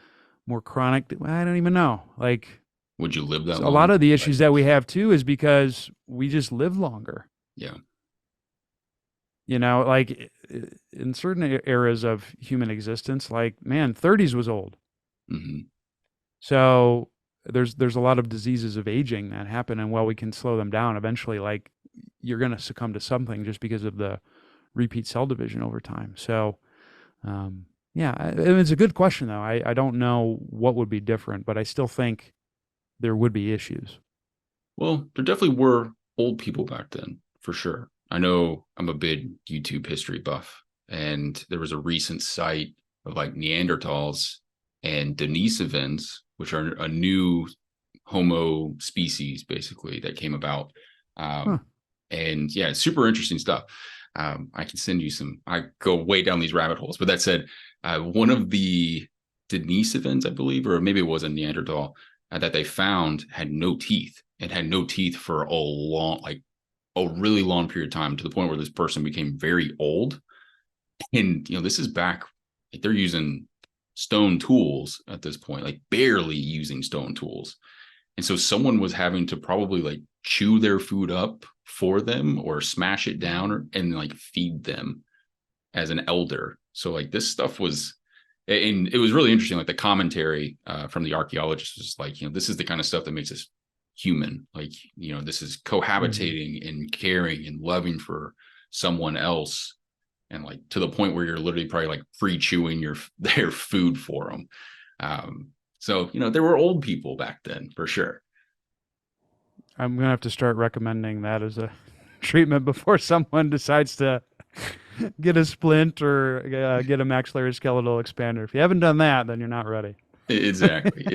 more chronic, I don't even know. Like, would you live that long? A lot of the issues that we have too is because we just live longer. Yeah. Like in certain eras of human existence, like, man, 30s was old. Mm-hmm. So there's a lot of diseases of aging that happen, and while we can slow them down, eventually, like, you're going to succumb to something just because of the repeat cell division over time. So, it's a good question though. I don't know what would be different, but I still think there would be issues. Well, there definitely were old people back then, for sure. I know I'm a big YouTube history buff, and there was a recent site of like Neanderthals and Denisovans, which are a new Homo species, basically, that came about. And yeah, super interesting stuff. I can send you some. I go way down these rabbit holes. But that said, one of the Denisovans, I believe, or maybe it was a Neanderthal, that they found had no teeth, and had no teeth for a really long period of time, to the point where this person became very old. And this is back, like, they're using stone tools at this point, like barely using stone tools. And so someone was having to probably like chew their food up for them or smash it down and like feed them as an elder. So like this stuff was, and it was really interesting. Like the commentary from the archaeologists was like, this is the kind of stuff that makes us human. Like, this is cohabitating and caring and loving for someone else. And like to the point where you're literally probably like pre-chewing their food for them. So, there were old people back then for sure. I'm going to have to start recommending that as a treatment before someone decides to get a splint or get a maxillary skeletal expander. If you haven't done that, then you're not ready. Exactly.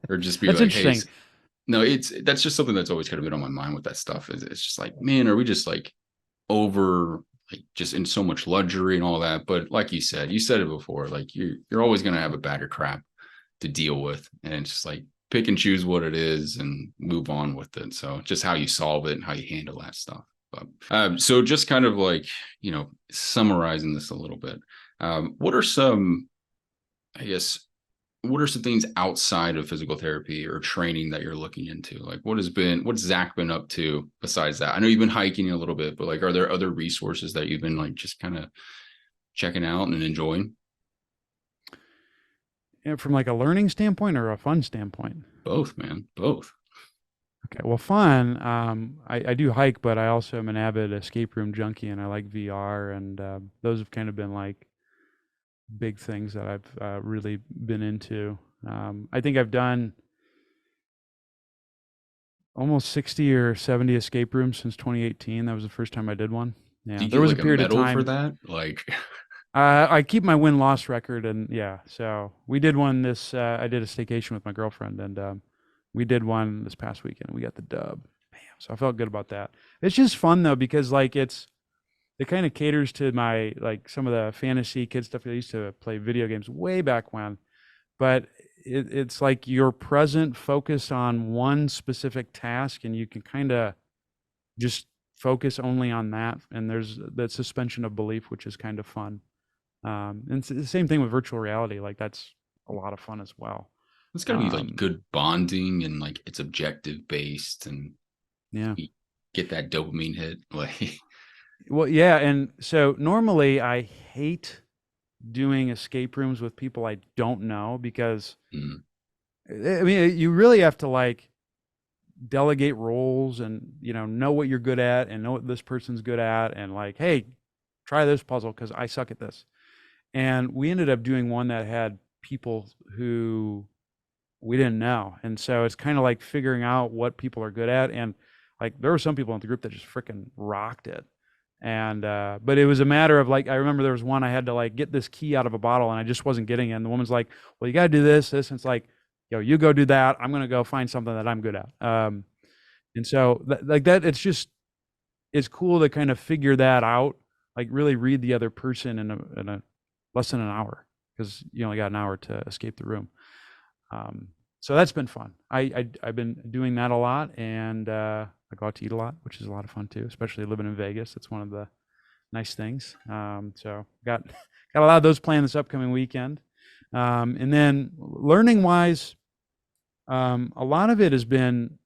Or just be that's like, interesting. Hey, no, that's just something that's always kind of been on my mind with that stuff. It's just like, man, are we just like over, like, just in so much luxury and all that? But like you said it before, like you're always going to have a bag of crap to deal with, and it's just like pick and choose what it is and move on with it. So just how you solve it and how you handle that stuff. But so just kind of like, summarizing this a little bit, what are some, I guess, what are some things outside of physical therapy or training that you're looking into? Like what's Zac been up to besides that? I know you've been hiking a little bit, but like, are there other resources that you've been like just kind of checking out and enjoying? From like a learning standpoint or a fun standpoint? Both, man, both. Okay, well, fun. I do hike, but I also am an avid escape room junkie, and I like VR, and those have kind of been like big things that I've really been into. I think I've done almost 60 or 70 escape rooms since 2018. That was the first time I did one. Yeah, there was like a period of time for that. Like, I keep my win-loss record, and yeah, so we did one this. I did a staycation with my girlfriend, and we did one this past weekend. We got the dub. Bam! So I felt good about that. It's just fun though, because like it kind of caters to my, like, some of the fantasy kid stuff. I used to play video games way back when, but it's like you're present, focused on one specific task, and you can kind of just focus only on that. And there's that suspension of belief, which is kind of fun. And it's the same thing with virtual reality. Like that's a lot of fun as well. It's got to be like good bonding and like it's objective based and Yeah. you get that dopamine hit. Like, Well, yeah, and so normally I hate doing escape rooms with people I don't know because I mean you really have to like delegate roles and know what you're good at and know what this person's good at and like, hey, try this puzzle because I suck at this. And we ended up doing one that had people who we didn't know. And so it's kind of like figuring out what people are good at. And like there were some people in the group that just freaking rocked it. And but it was a matter of like I remember there was one I had to like get this key out of a bottle and I just wasn't getting it. And the woman's like, well, you got to do this. And it's like, yo, you go do that. I'm gonna go find something that I'm good at. And so like that, it's cool to kind of figure that out. Like really read the other person in a less than an hour because you only got an hour to escape the room. So that's been fun. I've been doing that a lot, and I go out to eat a lot, which is a lot of fun too, especially living in Vegas. It's one of the nice things. So got a lot of those planned this upcoming weekend. And then learning wise, a lot of it has been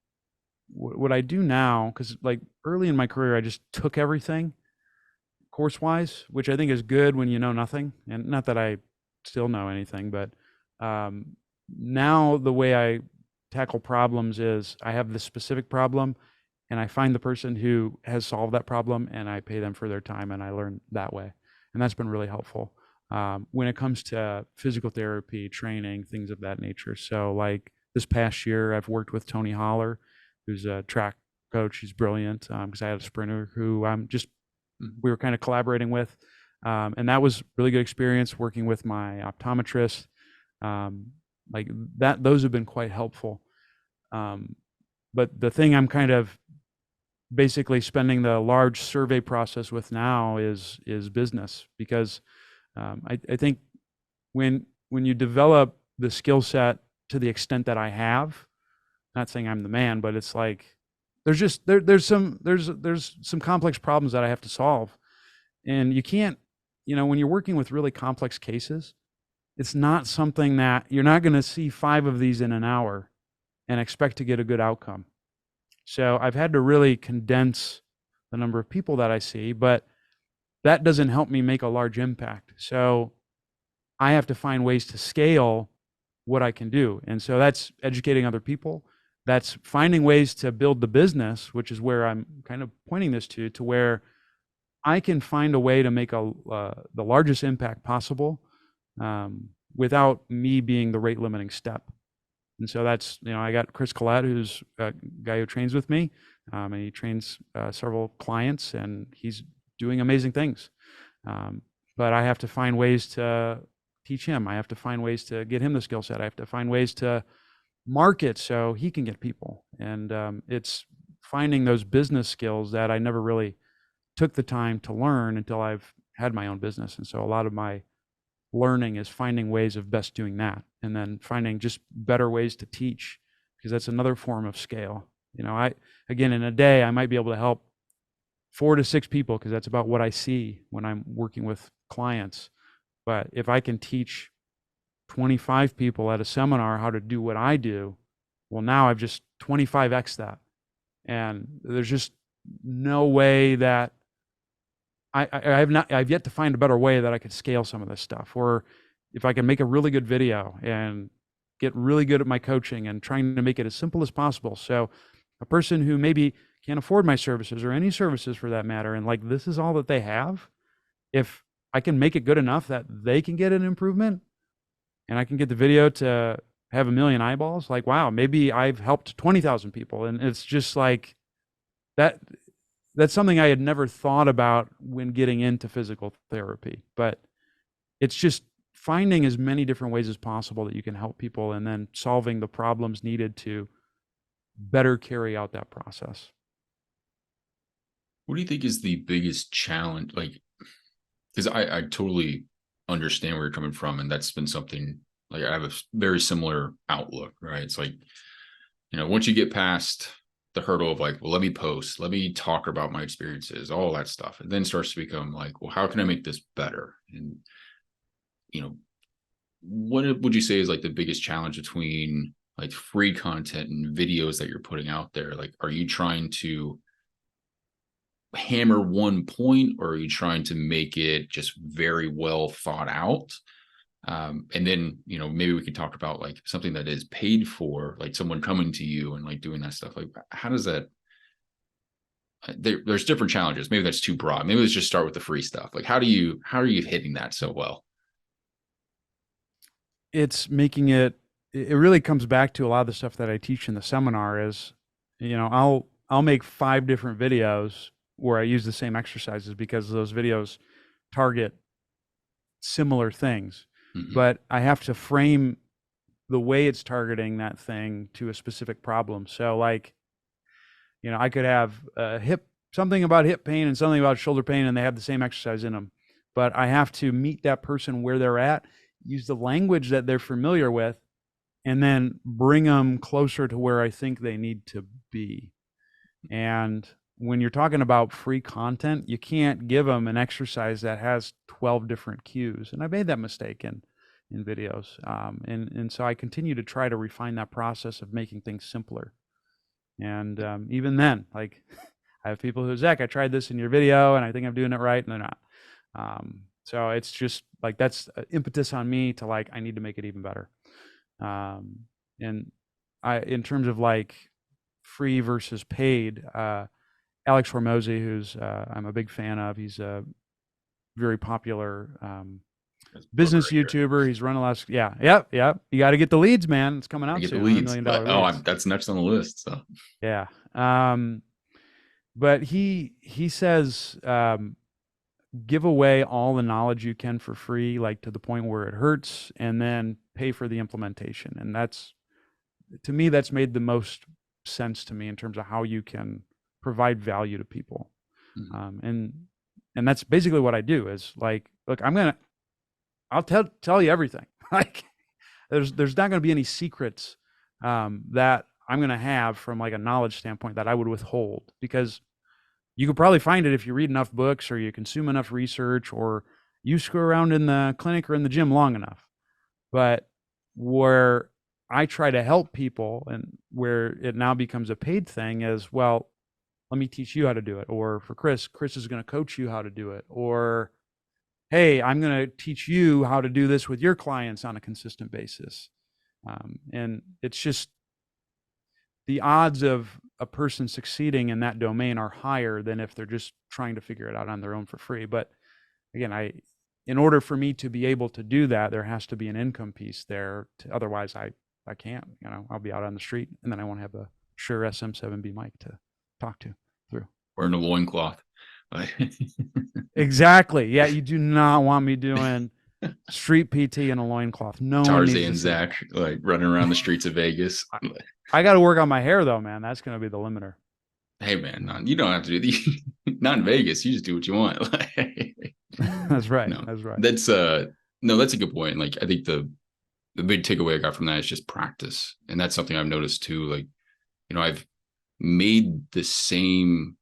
what I do now, because like early in my career, I just took everything course wise, which I think is good when you know nothing. And not that I still know anything, but now the way I tackle problems is I have this specific problem and I find the person who has solved that problem and I pay them for their time and I learn that way. And that's been really helpful when it comes to physical therapy, training, things of that nature. So like this past year, I've worked with Tony Holler, who's a track coach. He's brilliant because I had a sprinter who we were kind of collaborating with. And that was really good experience working with my optometrist. Like that, those have been quite helpful. But the thing I'm kind of basically spending the large survey process with now is business, because I think when you develop the skill set to the extent that I have, not saying I'm the man, but it's like there's some complex problems that I have to solve, and you can't, when you're working with really complex cases, it's not something that you're not going to see 5 of these in an hour and expect to get a good outcome. So I've had to really condense the number of people that I see, but that doesn't help me make a large impact. So I have to find ways to scale what I can do. And so that's educating other people. That's finding ways to build the business, which is where I'm kind of pointing this to where I can find a way to make the largest impact possible without me being the rate limiting step. And so that's, I got Chris Collette, who's a guy who trains with me, and he trains several clients, and he's doing amazing things. But I have to find ways to teach him. I have to find ways to get him the skill set. I have to find ways to market so he can get people. And it's finding those business skills that I never really took the time to learn until I've had my own business. And so a lot of my learning is finding ways of best doing that, and then finding just better ways to teach, because that's another form of scale. Again, in a day, I might be able to help 4 to 6 people because that's about what I see when I'm working with clients. But if I can teach 25 people at a seminar how to do what I do, well, now I've just 25x that. And there's just no way that I've yet to find a better way that I could scale some of this stuff. Or if I can make a really good video and get really good at my coaching and trying to make it as simple as possible. So a person who maybe can't afford my services or any services for that matter, and like this is all that they have, if I can make it good enough that they can get an improvement and I can get the video to have 1 million eyeballs, like, wow, maybe I've helped 20,000 people. And it's just like that. That's something I had never thought about when getting into physical therapy, but it's just finding as many different ways as possible that you can help people and then solving the problems needed to better carry out that process. What do you think is the biggest challenge? Like, because I totally understand where you're coming from, and that's been something like I have a very similar outlook, right? It's like, once you get past the hurdle of like, well, let me post, let me talk about my experiences, all that stuff, it then starts to become like, well, how can I make this better? And what would you say is like the biggest challenge between like free content and videos that you're putting out there? Like, are you trying to hammer one point, or are you trying to make it just very well thought out? And then, maybe we could talk about like something that is paid for, like someone coming to you and like doing that stuff. Like, how does that, there's different challenges. Maybe that's too broad. Maybe let's just start with the free stuff. Like, how are you hitting that so well? It's making it, it really comes back to a lot of the stuff that I teach in the seminar is, I'll make 5 different videos where I use the same exercises because those videos target similar things, but I have to frame the way it's targeting that thing to a specific problem. So like, I could have something about hip pain and something about shoulder pain, and they have the same exercise in them, but I have to meet that person where they're at, use the language that they're familiar with, and then bring them closer to where I think they need to be. And when you're talking about free content, you can't give them an exercise that has 12 different cues. And I made that mistake in videos. And so I continue to try to refine that process of making things simpler. And even then, like I have people who, Zach, I tried this in your video and I think I'm doing it right, and they're not. So it's just like, that's impetus on me to like, I need to make it even better. And in terms of like free versus paid, Alex Hormozy, who's I'm a big fan of, he's a very popular business YouTuber. He's run a lot of, yep. You got to get the leads, man. It's coming out Get soon. the leads. $100 million leads. That's next on the list. So yeah. But he says, give away all the knowledge you can for free, like to the point where it hurts, and then pay for the implementation. And that's, to me, that's made the most sense to me in terms of how you can provide value to people. And that's basically what I do is like, look, I'll tell you everything. Like there's not going to be any secrets that I'm going to have from like a knowledge standpoint that I would withhold, because you could probably find it if you read enough books or you consume enough research or you screw around in the clinic or in the gym long enough. But where I try to help people and where it now becomes a paid thing is, well, let me teach you how to do it. Or for Chris is going to coach you how to do it. Or, hey, I'm going to teach you how to do this with your clients on a consistent basis. And it's just, the odds of a person succeeding in that domain are higher than if they're just trying to figure it out on their own for free. But again, in order for me to be able to do that, there has to be an income piece there. Otherwise, I can't. I'll be out on the street, and then I won't have a Shure SM7B mic to talk to through. Wearing a loincloth. Exactly. Yeah, you do not want me doing street PT in a loincloth. No one needs to Tarzan see Zach, like running around the streets of Vegas. I got to work on my hair though, man. That's going to be the limiter. Hey man, you don't have to do the not in Vegas. You just do what you want. That's right. No, that's right. That's that's a good point. Like I think the big takeaway I got from that is just practice. And that's something I've noticed too. Like, I've made the same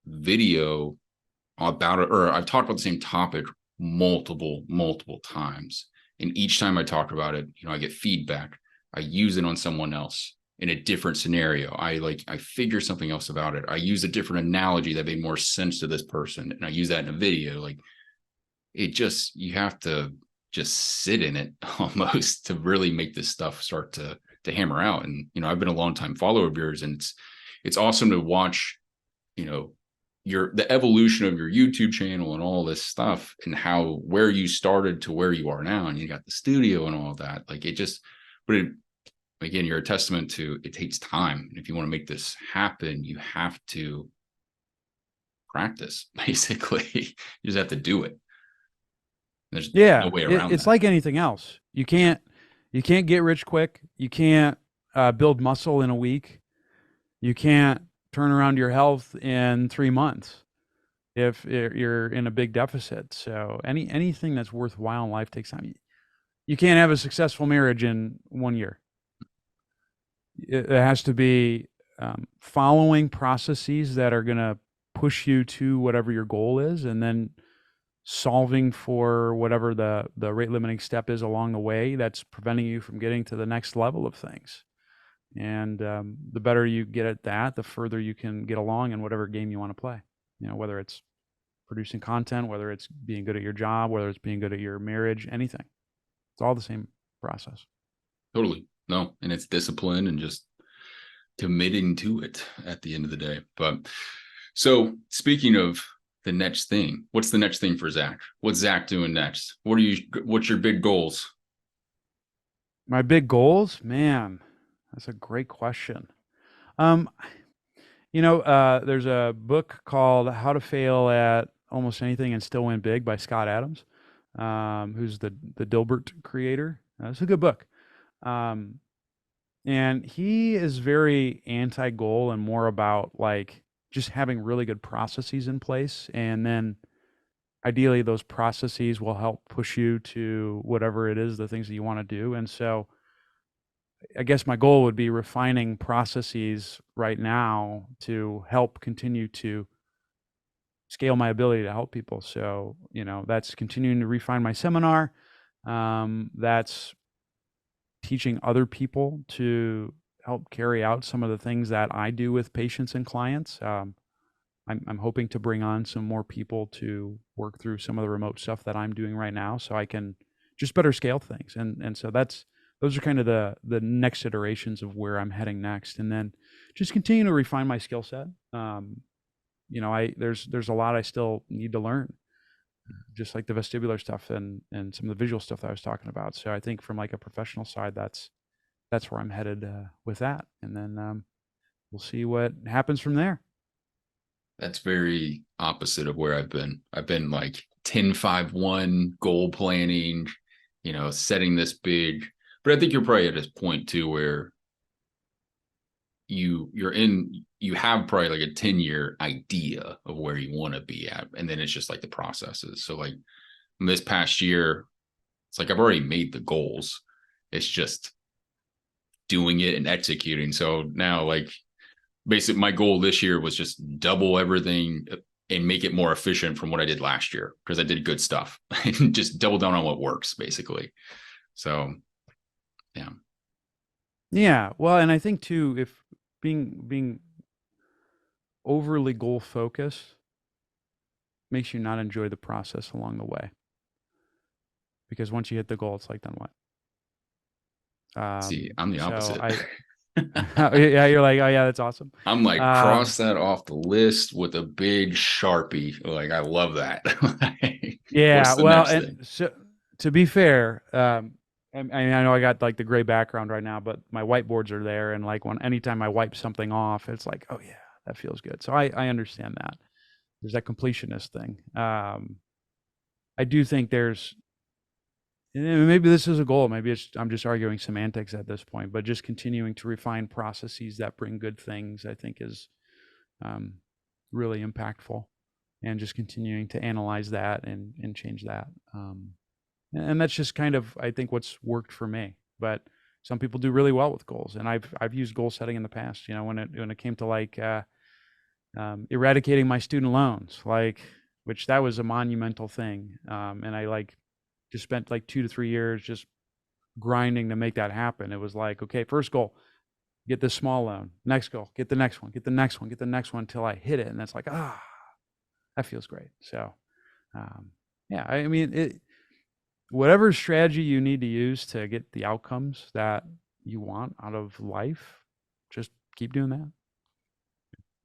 video about it, or I've talked about the same topic multiple times. And each time I talk about it, I get feedback. I use it on someone else in a different scenario. I figure something else about it. I use a different analogy that made more sense to this person, and I use that in a video. Like you have to just sit in it almost to really make this stuff start to hammer out. And I've been a long time follower of yours, and it's awesome to watch the evolution of your YouTube channel and all this stuff, and where you started to where you are now, and you got the studio and all of that. Like again, you're a testament to it takes time. And if you want to make this happen, you have to practice, basically. You just have to do it. There's no way around it's that. like anything else. You can't get rich quick. You can't build muscle in a week. You can't turn around your health in 3 months if you're in a big deficit. So anything that's worthwhile in life takes time. You can't have a successful marriage in 1 year. It has to be following processes that are going to push you to whatever your goal is, and then solving for whatever the rate limiting step is along the way that's preventing you from getting to the next level of things. And the better you get at that, the further you can get along in whatever game you want to play. Whether it's producing content, whether it's being good at your job, whether it's being good at your marriage, anything. It's all the same process. Totally. No, and it's discipline and just committing to it at the end of the day. But so speaking of the next thing, what's the next thing for Zac? What's Zac doing next? What's your big goals? My big goals, man, that's a great question. Um, there's a book called How to Fail at Almost Anything and Still Win Big by Scott Adams, who's the Dilbert creator. It's a good book. And he is very anti-goal and more about like just having really good processes in place. And then ideally those processes will help push you to whatever it is, the things that you want to do. And so I guess my goal would be refining processes right now to help continue to scale my ability to help people. So, that's continuing to refine my seminar. That's teaching other people to help carry out some of the things that I do with patients and clients. I'm hoping to bring on some more people to work through some of the remote stuff that I'm doing right now so I can just better scale things. And so those are kind of the next iterations of where I'm heading next. And then just continue to refine my skill set. There's a lot I still need to learn, just like the vestibular stuff and some of the visual stuff that I was talking about. So I think from like a professional side, that's where I'm headed with that. And then we'll see what happens from there. That's very opposite of where I've been. I've been like 10-5-1 goal planning, setting this big. But I think you're probably at this point too where you have probably like a 10-year idea of where you want to be at. And then it's just like the processes. So like this past year, it's like I've already made the goals. It's just doing it and executing. So now like basically my goal this year was just double everything and make it more efficient from what I did last year because I did good stuff and just double down on what works basically. So yeah. Yeah. Well, and I think too, if being overly goal focused makes you not enjoy the process along the way. Because once you hit the goal, it's like, then what? See, I'm the opposite. Yeah, you're like, oh yeah, that's awesome. I'm like, cross that off the list with a big Sharpie. Like, I love that. Yeah, well, and so to be fair, I know I got like the gray background right now, but my whiteboards are there, and like anytime I wipe something off, it's like, oh yeah, that feels good. So I understand that. There's that completionist thing. I do think maybe this is a goal. Maybe I'm just arguing semantics at this point, but just continuing to refine processes that bring good things, I think is really impactful, and just continuing to analyze that and change that. And that's just kind of, I think, what's worked for me. But some people do really well with goals, and I've used goal setting in the past. When it came to like eradicating my student loans, which that was a monumental thing, and I just spent like 2 to 3 years just grinding to make that happen. It was like, okay, first goal, get this small loan. Next goal, get the next one, get the next one, get the next one until I hit it. And that's like, that feels great. So, yeah, I mean, whatever strategy you need to use to get the outcomes that you want out of life, just keep doing that.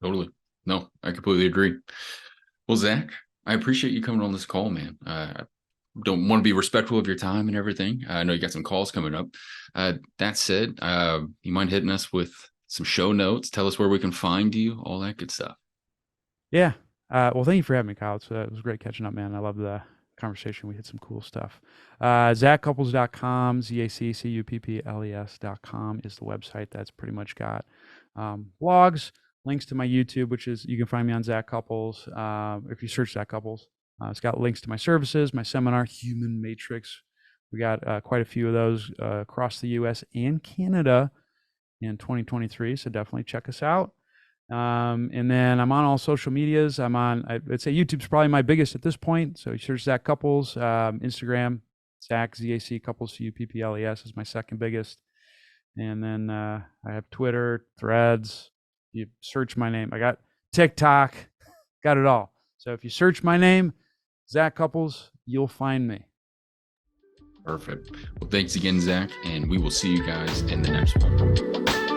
Totally. No, I completely agree. Well, Zac, I appreciate you coming on this call, man. Don't want to be respectful of your time and everything. I know you got some calls coming up. That said, you mind hitting us with some show notes? Tell us where we can find you, all that good stuff. Yeah. Well, thank you for having me, Kyle. It was great catching up, man. I love the conversation. We hit some cool stuff. ZacCupples.com, ZACCUPPLES.com is the website. That's pretty much got blogs, links to my YouTube, which is, you can find me on Zac Cupples. If you search Zac Cupples, it's got links to my services, my seminar, Human Matrix. We got quite a few of those across the US and Canada in 2023. So definitely check us out. And then I'm on all social medias. I'd say YouTube's probably my biggest at this point. So you search Zac Cupples, Instagram, Zac, ZAC, Couples, Cupples is my second biggest. And then I have Twitter, Threads. You search my name. I got TikTok, got it all. So if you search my name, Zac Cupples, you'll find me. Perfect. Well, thanks again, Zac, and we will see you guys in the next one.